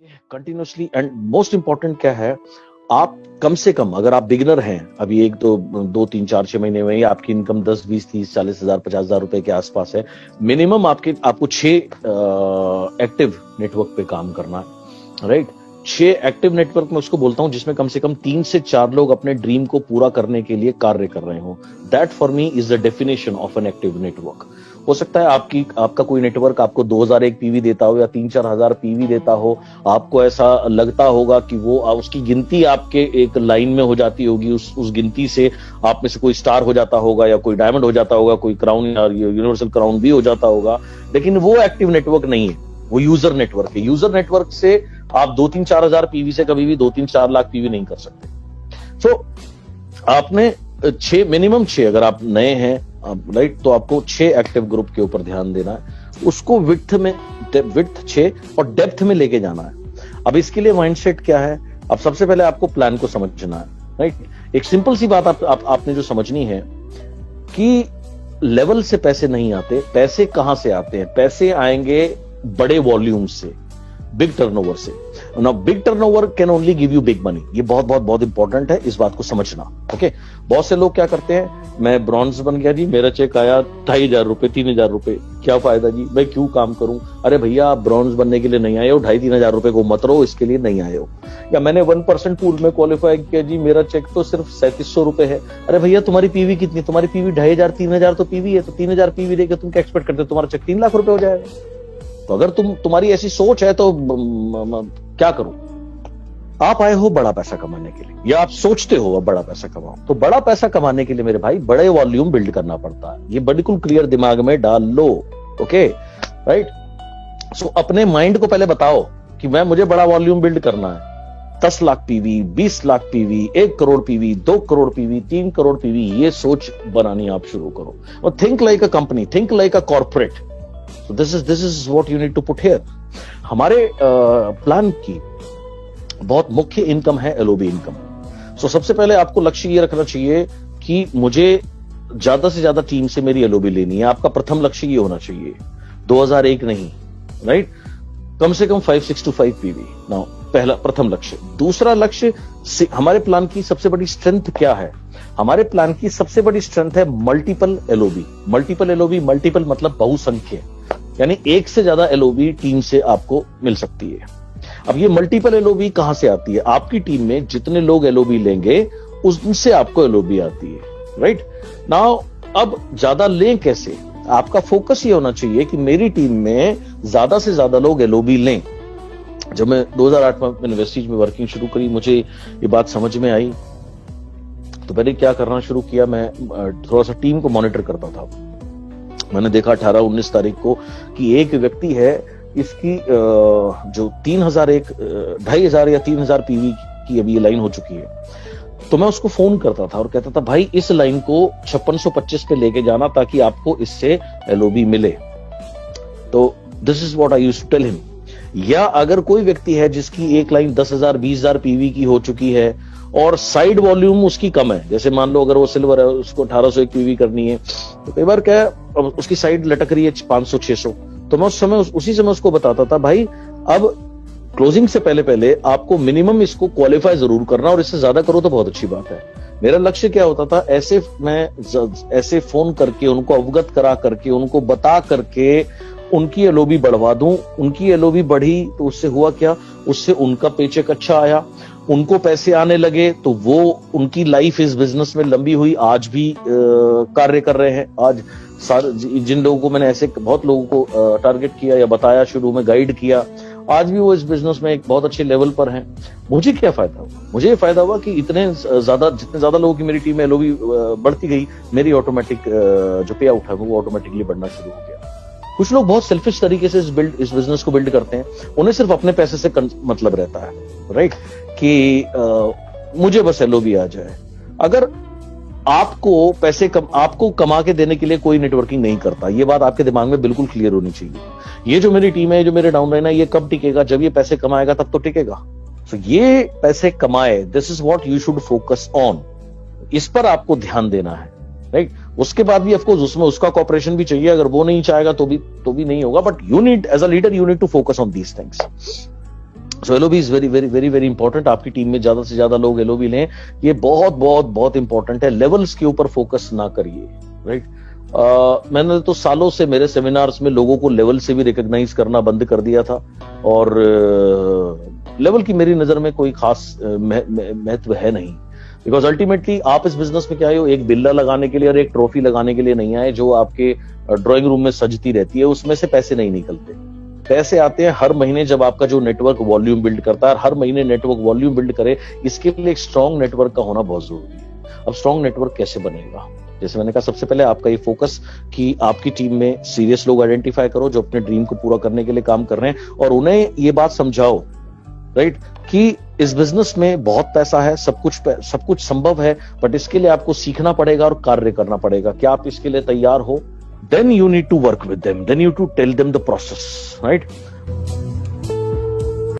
Continuously. And most important क्या है, आप कम से कम, अगर आप बिगिनर हैं अभी, एक तो 2 3 4 6 महीने में ही आपकी इनकम 10 20 30 40 हजार 50 हजार रुपए के आसपास है, मिनिमम आपको 6 एक्टिव नेटवर्क पे काम करना है, राइट। 6 एक्टिव नेटवर्क में उसको बोलता हूं जिसमें कम से कम 3 से 4 लोग अपने ड्रीम को पूरा करने के लिए कार्य कर रहे हो। That for me is the definition of an active network. हो सकता है आपका कोई नेटवर्क आपको 2001 पीवी देता हो या 3-4 हजार पीवी देता हो, आपको ऐसा लगता होगा कि वो उसकी गिनती आपके एक लाइन में हो जाती होगी, उस गिनती से आप में से कोई स्टार हो जाता होगा या कोई डायमंड हो जाता होगा, कोई क्राउन या यूनिवर्सल क्राउन भी हो जाता होगा, लेकिन वो एक्टिव नेटवर्क नहीं है, वो यूजर नेटवर्क है। यूजर नेटवर्क से आप 2-3-4 हजार पीवी से कभी भी 2-3-4 लाख पीवी नहीं कर सकते। सो आपने 6, मिनिमम 6, अगर आप नए हैं, राइट, तो आपको 6 एक्टिव ग्रुप के ऊपर ध्यान देना है, उसको विड्थ 6 और डेप्थ में लेके जाना है। अब इसके लिए माइंडसेट क्या है, अब सबसे पहले आपको प्लान को समझना है, राइट। एक सिंपल सी बात आपने जो समझनी है कि लेवल से पैसे नहीं आते, पैसे कहां से आते हैं? पैसे आएंगे बड़े वॉल्यूम से, बिग टर्नओवर से। Now big turnover can only give you big money. ये बहुत बहुत बहुत इंपॉर्टेंट है, इस बात को समझना। ओके, बहुत से लोग क्या करते हैं, मैं ब्रॉन्ज बन गया जी, मेरा चेक आया 2,500 रुपए 3,000 रुपए, क्या फायदा जी, मैं क्यों काम करूं? अरे भैया, आप ब्रॉन्ज बनने के लिए नहीं आए हो, 2,500-3,000 रुपए को मत रहो, इसके लिए नहीं आए हो। या मैंने 1% पूल में क्वालिफाई किया जी, मेरा चेक तो सिर्फ 3700 रुपए है। अरे भैया, तुम्हारी पीवी कितनी? तुम्हारी पीवी 2,500-3,000 तो पीवी है, तो 3,000 पीवी देके तुम क्या एक्सपेक्ट करते हो तुम्हारा चेक 3 लाख रुपए हो जाएगा? तो अगर तुम्हारी ऐसी सोच है तो क्या करूं? आप आए हो बड़ा पैसा कमाने के लिए, या आप सोचते हो अब बड़ा पैसा कमाओ, तो बड़ा पैसा कमाने के लिए मेरे भाई बड़े वॉल्यूम बिल्ड करना पड़ता है। ये बिल्कुल क्लियर दिमाग में डाल लो। Okay, right. सो अपने माइंड को पहले बताओ कि मुझे बड़ा वॉल्यूम बिल्ड करना है। 10 lakh PV, 20 lakh PV, 1 crore PV, 2 crore PV, 3 crore PV, ये सोच बनानी आप शुरू करो। और think like a company, think like a corporate. So this is what you need to put here. हमारे प्लान की बहुत मुख्य इनकम है एलओबी इनकम। सो सबसे पहले आपको लक्ष्य ये रखना चाहिए कि मुझे ज्यादा से ज्यादा टीम से मेरी एलओबी लेनी है। आपका प्रथम लक्ष्य ये होना चाहिए, 2001 नहीं, राइट, कम से कम 5-6 पीवी। नाउ पहला प्रथम लक्ष्य। दूसरा लक्ष्य, हमारे प्लान की सबसे बड़ी स्ट्रेंथ क्या है? हमारे प्लान की सबसे बड़ी स्ट्रेंथ है multiple LOB. Multiple LOB, multiple मतलब बहुसंख्य, यानी एक से ज्यादा एलओबी टीम से आपको मिल सकती है। अब ये मल्टीपल एलओबी कहां से आती है? आपकी टीम में जितने लोग एलओबी लेंगे उनसे आपको एलओबी आती है, राइट। नाउ अब ज्यादा लें कैसे? आपका फोकस ये होना चाहिए कि मेरी टीम में ज्यादा से ज्यादा लोग एलओबी लें। जब मैं 2008 में यूनिवर्सिटी में वर्किंग शुरू करी, मुझे ये बात समझ में आई, तो मैंने क्या करना शुरू किया, मैं थोड़ा सा टीम को मॉनिटर करता था। मैंने देखा 18-19 तारीख को कि एक व्यक्ति है, इसकी जो 2,500 या 3,000 पीवी की अभी ये लाइन हो चुकी है। तो मैं उसको फोन करता था और कहता था, भाई इस लाइन को 5625 पे लेके जाना ताकि आपको इससे एलओबी मिले। तो this is what I used to tell him. या अगर कोई व्यक्ति है जिसकी एक लाइन 10,000 20,000 पीवी की हो चुकी है और साइड वॉल्यूम उसकी कम है, जैसे मान लो अगर वो सिल्वर है, उसको 1801 पीवी करनी है, तो कई बार क्या है, उसकी साइड लटक रही है 500-600, तो मैं उसी समय उसको बताता था, भाई अब क्लोजिंग से पहले आपको मिनिमम इसको क्वालिफाई जरूर करना, और इससे ज्यादा करो तो बहुत अच्छी बात है। मेरा लक्ष्य क्या होता था, ऐसे फोन करके उनको अवगत करा करके, उनको बता करके उनकी एलओबी बढ़वा दूं। उनकी एलओबी बढ़ी तो उससे हुआ क्या, उससे उनका पेचेक अच्छा आया, उनको पैसे आने लगे, तो वो उनकी लाइफ इस बिजनेस में लंबी हुई, आज भी कार्य कर रहे हैं। आज जिन लोगों को मैंने ऐसे बहुत लोगों को टारगेट किया या बताया, शुरू में गाइड किया, आज भी वो इस बिजनेस में एक बहुत अच्छे लेवल पर हैं। मुझे क्या फायदा हुआ? मुझे ये फायदा हुआ कि जितने ज्यादा लोगों की मेरी टीम में एलओबी बढ़ती गई, मेरी ऑटोमेटिक जो पे आउट है वो ऑटोमेटिकली बढ़ना शुरू हो गया। कुछ लोग बहुत सेल्फिश तरीके से इस बिजनेस को बिल्ड करते हैं, उन्हें सिर्फ अपने पैसे से मतलब रहता है, राइट, कि मुझे बस एलओबी आ जाए। अगर आपको कमा के देने के लिए कोई नेटवर्किंग नहीं करता, ये बात आपके दिमाग में बिल्कुल क्लियर होनी चाहिए। ये जो मेरी टीम है, जो मेरे डाउनलाइन है, ये कब टिकेगा? जब ये पैसे कमाएगा तब तो टिकेगा। तो ये पैसे कमाए, this is what you should focus on. इस पर आपको ध्यान देना है, राइट। उसके बाद भी ऑफकोर्स उसमें उसका कॉपरेशन भी चाहिए, अगर वो नहीं चाहेगा तो भी नहीं होगा, but you need as a leader, you need to focus on these things. So LOB is very very very very important. आपकी टीम में ज्यादा से ज्यादा लोग एलओबी लें, ये बहुत बहुत बहुत इंपॉर्टेंट है। लेवल्स के ऊपर फोकस ना करिए, राइट। मैंने तो सालों से मेरे सेमिनार्स में लोगों को लेवल से भी रिकॉग्नाइज करना बंद कर दिया था, और लेवल की मेरी नजर में कोई खास महत्व है नहीं। बिकॉज अल्टीमेटली आप इस बिजनेस में क्या आए हो, एक बिल्ला लगाने के लिए और एक ट्रॉफी लगाने के लिए नहीं आए जो आपके ड्राइंग रूम में सजती रहती है, उसमें से पैसे नहीं निकलते। पैसे आते हैं हर महीने जब आपका जो नेटवर्क वॉल्यूम बिल्ड करता है, हर महीने नेटवर्क वॉल्यूम बिल्ड करे। इसके लिए एक स्ट्रॉन्ग नेटवर्क का होना बहुत जरूरी है। अब स्ट्रॉन्ग नेटवर्क कैसे बनेगा? जैसे मैंने कहा, सबसे पहले आपका ये फोकस कि आपकी टीम में सीरियस लोग आइडेंटिफाई करो जो अपने ड्रीम को पूरा करने के लिए काम कर रहे हैं, और उन्हें ये बात समझाओ, राइट, कि इस बिजनेस में बहुत पैसा है, सब कुछ संभव है, बट इसके लिए आपको सीखना पड़ेगा और कार्य करना पड़ेगा। क्या आप इसके लिए तैयार हो? Then you need to work with them. Then you to tell them the process, right?